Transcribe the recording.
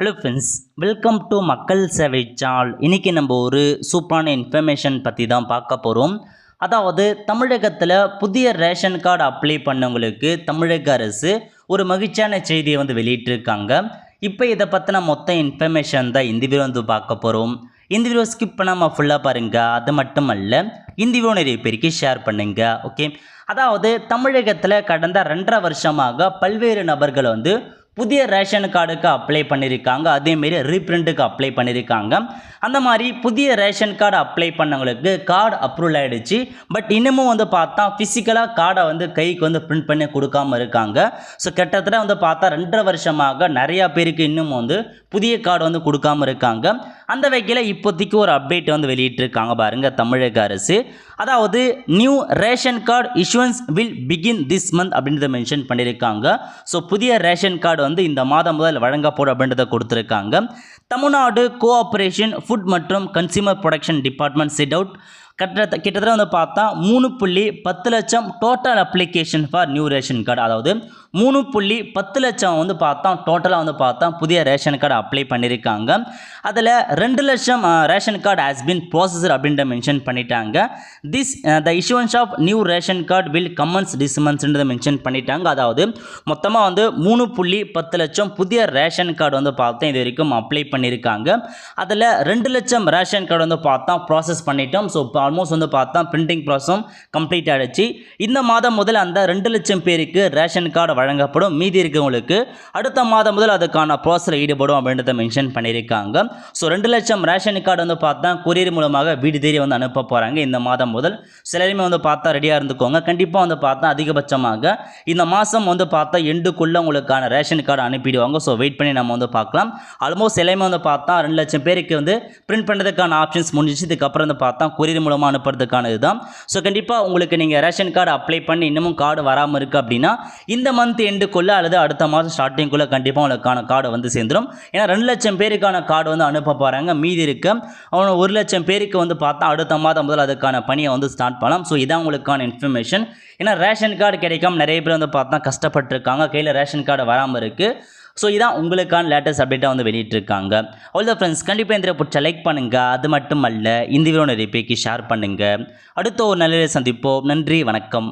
Hello friends, welcome to மக்கள் சேவை சால். இன்றைக்கி நம்ம ஒரு சூப்பரான இன்ஃபர்மேஷன் பற்றி தான் பார்க்க போகிறோம். அதாவது தமிழகத்தில் புதிய ரேஷன் கார்டு அப்ளை பண்ணவங்களுக்கு தமிழக அரசு ஒரு மகிழ்ச்சியான செய்தியை வெளியிட்டிருக்காங்க. இப்போ இதை பற்றின மொத்த இன்ஃபர்மேஷன் தான் இந்த வீடியோ பார்க்க போகிறோம். இந்த வீடியோ ஸ்கிப் பண்ணாமல் ஃபுல்லாக பாருங்கள். அது மட்டும் அல்ல, இந்த வீடியோ நிறைய பேருக்கு ஷேர் பண்ணுங்க. ஓகே, அதாவது தமிழகத்தில் கடந்த 2.5 வருஷமாக பல்வேறு நபர்கள் புதிய ரேஷன் கார்டுக்கு அப்ளை பண்ணியிருக்காங்க. அதேமாரி ரீப்ரிண்ட்டுக்கு அப்ளை பண்ணியிருக்காங்க. அந்த மாதிரி புதிய ரேஷன் கார்டு அப்ளை பண்ணவங்களுக்கு கார்டு அப்ரூவல் ஆகிடுச்சு. பட் இன்னமும் பார்த்தா ஃபிசிக்கலாக கார்டை கைக்கு பிரிண்ட் பண்ணி கொடுக்காமல் இருக்காங்க. ஸோ கிட்டத்தட்ட பார்த்தா 2.5 வருஷமாக நிறையா பேருக்கு இன்னும் புதிய கார்டு கொடுக்காமல் இருக்காங்க. அந்த வகையில் இப்போதைக்கு ஒரு அப்டேட் வெளியிட்டிருக்காங்க பாருங்கள் தமிழக அரசு. அதாவது new ration card issuance will begin this month அப்படின்றத மென்ஷன் பண்ணியிருக்காங்க. ஸோ புதிய ரேஷன் கார்டு இந்த மாதம் முதல் வழங்கப்படும் அப்படின்றத கொடுத்துருக்காங்க. தமிழ்நாடு கோஆபரேஷன் ஃபுட் மற்றும் consumer production department set out கிட்டத்தட்ட பார்த்தா 3.10 லட்சம் total application for new ration card. அதாவது 3.10 லட்சம் பார்த்தா டோட்டலாக பார்த்தா புதிய ரேஷன் கார்டு அப்ளை பண்ணியிருக்காங்க. அதில் 2 லட்சம் ration card has been processed அப்படின்ற மென்ஷன் பண்ணிட்டாங்க. The issuance of new ration card will commence this மந்த்ஸ்ன்றதை மென்ஷன் பண்ணிட்டாங்க. அதாவது மொத்தமாக 3.10 லட்சம் புதிய ரேஷன் கார்டு பார்த்தா இது வரைக்கும் அப்ளை பண்ணியிருக்காங்க. அதில் 2 லட்சம் ரேஷன் கார்டு பார்த்தா ப்ராசஸ் பண்ணிட்டோம். ஸோ ஆல்மோஸ்ட் பார்த்தா பிரிண்டிங் ப்ராசஸும் கம்ப்ளீட் ஆகிடுச்சு. இந்த மாதம் முதல் அந்த 2 லட்சம் பேருக்கு ரேஷன் கார்டு வழங்கப்படும். மீதி இருக்கவங்களுக்கு அடுத்த மாதம் முதல் அதுக்கான ப்ராசஸில் ஈடுபடும் அப்படின்றத மென்ஷன் பண்ணியிருக்காங்க. ஸோ 2 லட்சம் ரேஷன் கார்டு பார்த்தா கொரியர் மூலமாக வீடு தேடி அனுப்ப போகிறாங்க இந்த மாதம் முதல். சிலருமே பார்த்தா ரெடியாக இருந்துக்கோங்க. கண்டிப்பாக பார்த்தா அதிகபட்சமாக இந்த மாதம் பார்த்தா எண்டுக்குள்ளே உங்களுக்கான ரேஷன் கார்டு அனுப்பிடுவாங்க. ஸோ வெயிட் பண்ணி நம்ம பார்க்கலாம். ஆல்மோஸ்ட் எல்லாமே பார்த்தா 2 லட்சம் பேருக்கு பிரிண்ட் பண்ணுறதுக்கான ஆப்ஷன்ஸ் முடிஞ்சிச்சு. இதுக்கப்புறம் பார்த்தா கொரியர் மூலமாக அனுப்புறதுக்கான இதுதான். ஸோ கண்டிப்பாக உங்களுக்கு நீங்கள் ரேஷன் கார்டு அப்ளை பண்ணி இன்னமும் கார்டு வராமல் இருக்குது அப்படின்னா இந்த மந்த் எண்டுக்குள்ளே அல்லது அடுத்த மாதம் ஸ்டார்டிங்குள்ளே கண்டிப்பாக உங்களுக்கான கார்டு சேர்ந்துடும். ஏன்னா 2 லட்சம் பேருக்கான கார்டு அனுப்ப போகிறாங்க. மீதி இருக்க 1 லட்சம் பேருக்கு பார்த்தா அடுத்த மாதம் முதல் அதுக்கான பணியை ஸ்டார்ட் பண்ணலாம். ஸோ இதான் உங்களுக்கான இன்ஃபர்மேஷன். ஏன்னா ரேஷன் கார்டு கிடைக்காம நிறைய பேர் பார்த்தா கஷ்டப்பட்டுருக்காங்க. கையில் ரேஷன் கார்டு வராமல் இருக்குது. ஸோ இதான் உங்களுக்கான லேட்டஸ்ட் அப்டேட்டாக வெளியிட்டிருக்காங்க. அவ்வளோ ஃப்ரெண்ட்ஸ், கண்டிப்பாக இந்த பிடிச்ச லைக் பண்ணுங்கள். அது மட்டும் அல்ல, இந்த வீடியோ நிறைய பேருக்கு ஷேர் பண்ணுங்கள். அடுத்த ஒரு நல்ல சந்திப்போம். நன்றி, வணக்கம்.